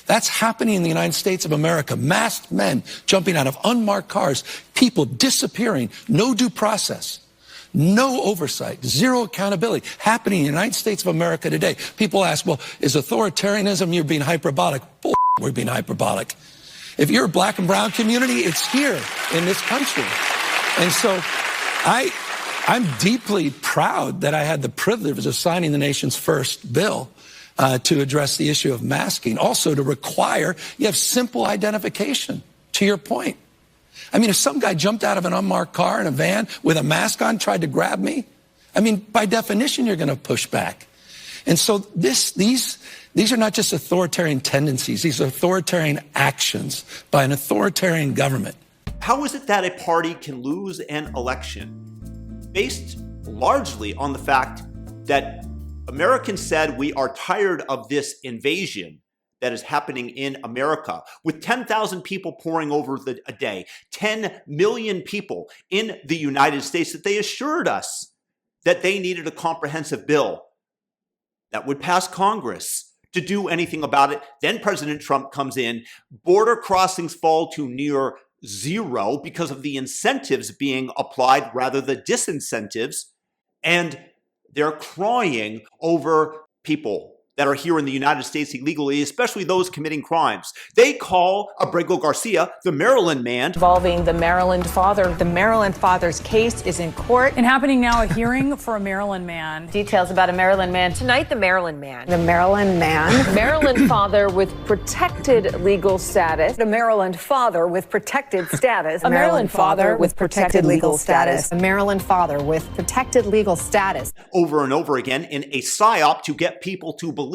That's happening in the United States of America. Masked men jumping out of unmarked cars, people disappearing, no due process, no oversight, zero accountability, happening in the United States of America today. People ask, well, is authoritarianism, you're being hyperbolic? Bull, we're being hyperbolic. If you're a black and brown community, it's here in this country. And so I'm deeply proud that I had the privilege of signing the nation's first bill to address the issue of masking, also to require you have simple identification, to your point. I mean, if some guy jumped out of an unmarked car in a van with a mask on, tried to grab me, I mean, by definition, you're going to push back. And so these are not just authoritarian tendencies, these are authoritarian actions by an authoritarian government. How is it that a party can lose an election based largely on the fact that Americans said we are tired of this invasion that is happening in America, with 10,000 people pouring over a day, 10 million people in the United States, that they assured us that they needed a comprehensive bill that would pass Congress to do anything about it. Then President Trump comes in, border crossings fall to near zero because of the incentives being applied rather than disincentives, and they're crying over people that are here in the United States illegally, especially those committing crimes. They call Abrego Garcia the Maryland man. Involving the Maryland father. The Maryland father's case is in court. And happening now, a hearing for a Maryland man. Details about a Maryland man. Tonight, the Maryland man. The Maryland man. Maryland father with protected legal status. A Maryland father with protected status. A Maryland father with protected legal status. A Maryland father with protected legal status. Over and over again in a psyop to get people to believe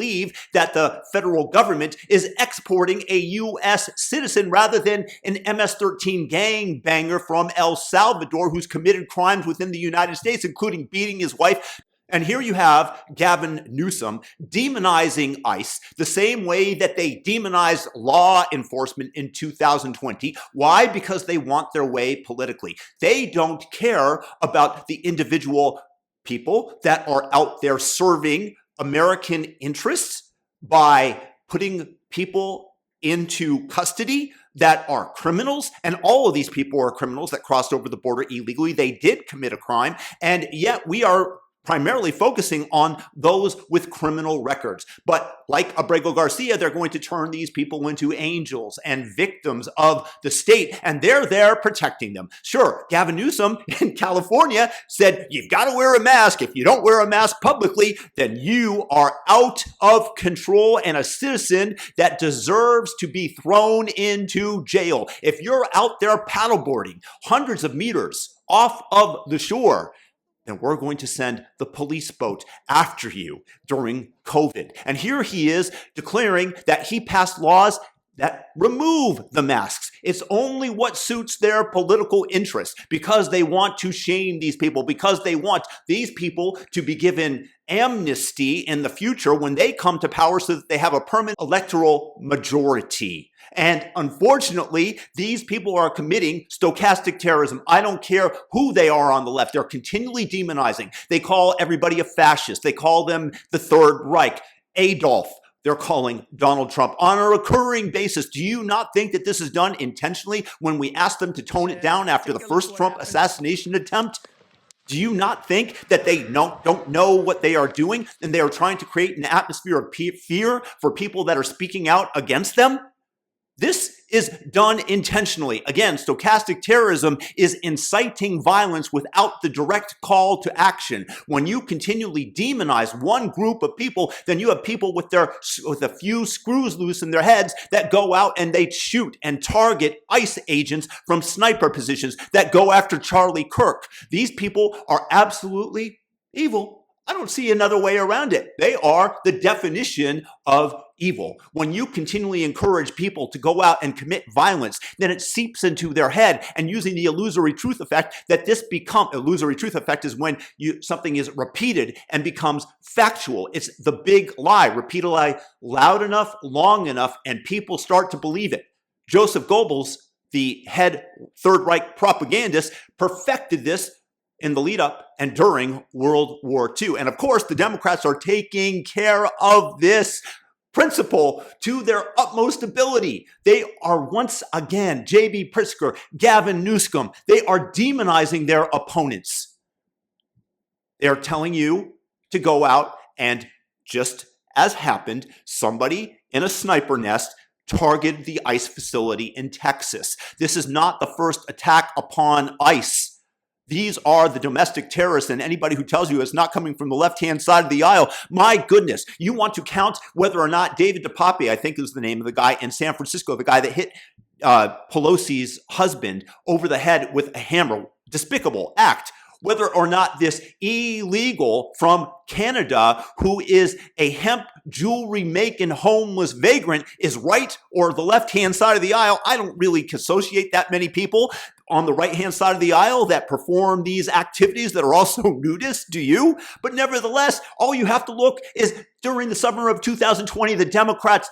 that the federal government is exporting a U.S. citizen rather than an MS-13 gangbanger from El Salvador who's committed crimes within the United States, including beating his wife. And here you have Gavin Newsom demonizing ICE the same way that they demonized law enforcement in 2020. Why? Because they want their way politically. They don't care about the individual people that are out there serving American interests by putting people into custody that are criminals. And all of these people are criminals that crossed over the border illegally. They did commit a crime. And yet we are primarily focusing on those with criminal records. But like Abrego Garcia, they're going to turn these people into angels and victims of the state, and they're there protecting them. Sure, Gavin Newsom in California said, you've got to wear a mask. If you don't wear a mask publicly, then you are out of control and a citizen that deserves to be thrown into jail. If you're out there paddleboarding hundreds of meters off of the shore, then we're going to send the police boat after you during COVID. And here he is declaring that he passed laws that remove the masks. It's only what suits their political interests, because they want to shame these people, because they want these people to be given amnesty in the future when they come to power so that they have a permanent electoral majority. And unfortunately, these people are committing stochastic terrorism. I don't care who they are on the left. They're continually demonizing. They call everybody a fascist. They call them the Third Reich. Adolf, they're calling Donald Trump on a recurring basis. Do you not think that this is done intentionally when we asked them to tone it down after the first Trump assassination attempt? Do you not think that they don't know what they are doing, and they are trying to create an atmosphere of fear for people that are speaking out against them? This is done intentionally. Again, stochastic terrorism is inciting violence without the direct call to action. When you continually demonize one group of people, then you have people with a few screws loose in their heads that go out and they shoot and target ICE agents from sniper positions that go after Charlie Kirk. These people are absolutely evil. I don't see another way around it. They are the definition of evil. When you continually encourage people to go out and commit violence, then it seeps into their head, and using the illusory truth effect that illusory truth effect is when something is repeated and becomes factual. It's the big lie. Repeat a lie loud enough, long enough, and people start to believe it. Joseph Goebbels, the head Third Reich propagandist, perfected this in the lead up and during World War II. And of course, the Democrats are taking care of this principle to their utmost ability. They are once again, J.B. Pritzker, Gavin Newsom, they are demonizing their opponents. They are telling you to go out and, just as happened, somebody in a sniper nest targeted the ICE facility in Texas. This is not the first attack upon ICE. These are the domestic terrorists, and anybody who tells you it's not coming from the left-hand side of the aisle, my goodness, you want to count whether or not David DePape, I think is the name of the guy in San Francisco, the guy that hit Pelosi's husband over the head with a hammer, despicable act, whether or not this illegal from Canada, who is a hemp jewelry making homeless vagrant, is right or the left-hand side of the aisle. I don't really associate that many people on the right-hand side of the aisle that perform these activities that are also nudists, do you? But nevertheless, all you have to look is during the summer of 2020, the Democrats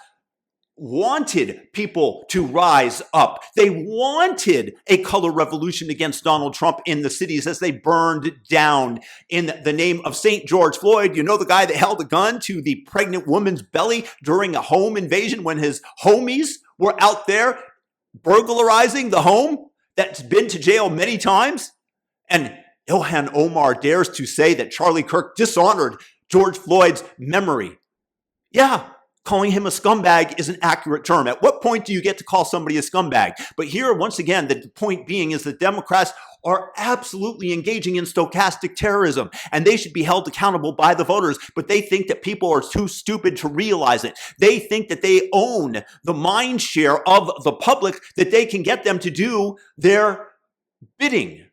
wanted people to rise up. They wanted a color revolution against Donald Trump in the cities as they burned down in the name of St. George Floyd. You know, the guy that held a gun to the pregnant woman's belly during a home invasion when his homies were out there burglarizing the home that's been to jail many times? And Ilhan Omar dares to say that Charlie Kirk dishonored George Floyd's memory. Yeah, calling him a scumbag is an accurate term. At what point do you get to call somebody a scumbag? But here, once again, the point being is that Democrats are absolutely engaging in stochastic terrorism, and they should be held accountable by the voters, but they think that people are too stupid to realize it. They think that they own the mind share of the public, that they can get them to do their bidding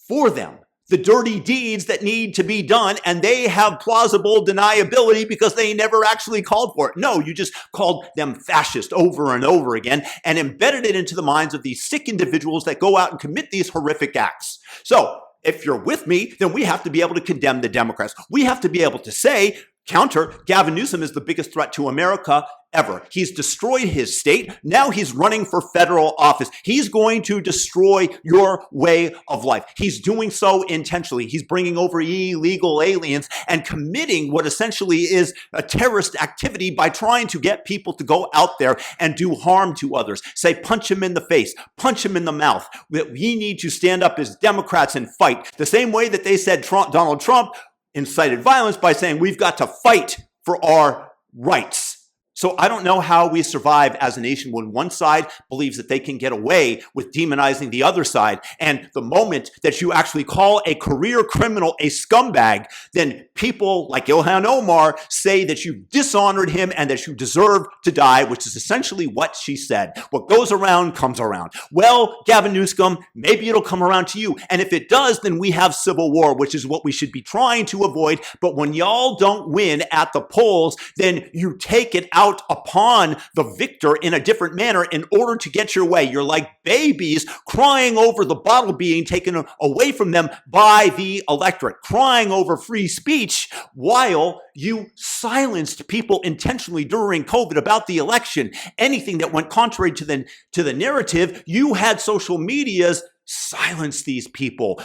for them, the dirty deeds that need to be done, and they have plausible deniability because they never actually called for it. No, you just called them fascist over and over again and embedded it into the minds of these sick individuals that go out and commit these horrific acts. So if you're with me, then we have to be able to condemn the Democrats. We have to be able to say, counter, Gavin Newsom is the biggest threat to America ever. He's destroyed his state. Now he's running for federal office. He's going to destroy your way of life. He's doing so intentionally. He's bringing over illegal aliens and committing what essentially is a terrorist activity by trying to get people to go out there and do harm to others. Say, punch him in the face, punch him in the mouth. We need to stand up as Democrats and fight. The same way that they said Donald Trump incited violence by saying we've got to fight for our rights. So I don't know how we survive as a nation when one side believes that they can get away with demonizing the other side. And the moment that you actually call a career criminal a scumbag, then people like Ilhan Omar say that you dishonored him and that you deserve to die, which is essentially what she said. What goes around comes around. Well, Gavin Newsom, maybe it'll come around to you. And if it does, then we have civil war, which is what we should be trying to avoid. But when y'all don't win at the polls, then you take it out upon the victor in a different manner in order to get your way. You're like babies crying over the bottle being taken away from them by the electorate, crying over free speech while you silenced people intentionally during COVID about the election. Anything that went contrary to the narrative, you had social medias silence these people,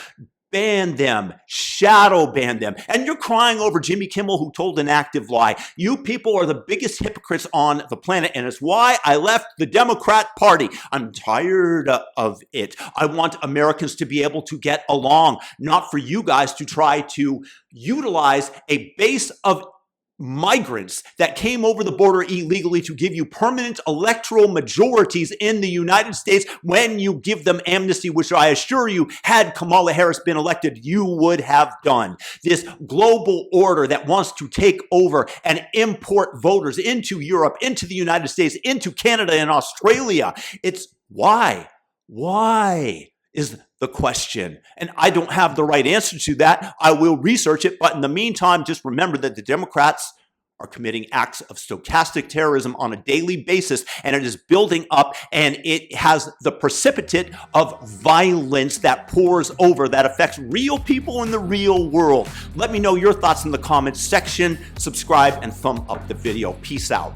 ban them, shadow ban them. And you're crying over Jimmy Kimmel, who told an active lie. You people are the biggest hypocrites on the planet, and it's why I left the Democrat Party. I'm tired of it. I want Americans to be able to get along, not for you guys to try to utilize a base of migrants that came over the border illegally to give you permanent electoral majorities in the United States when you give them amnesty, which I assure you, had Kamala Harris been elected, you would have done. This global order that wants to take over and import voters into Europe, into the United States, into Canada and Australia. It's why? Why is the question. And I don't have the right answer to that. I will research it. But in the meantime, just remember that the Democrats are committing acts of stochastic terrorism on a daily basis, and it is building up, and it has the precipitate of violence that pours over, that affects real people in the real world. Let me know your thoughts in the comments section. Subscribe and thumb up the video. Peace out.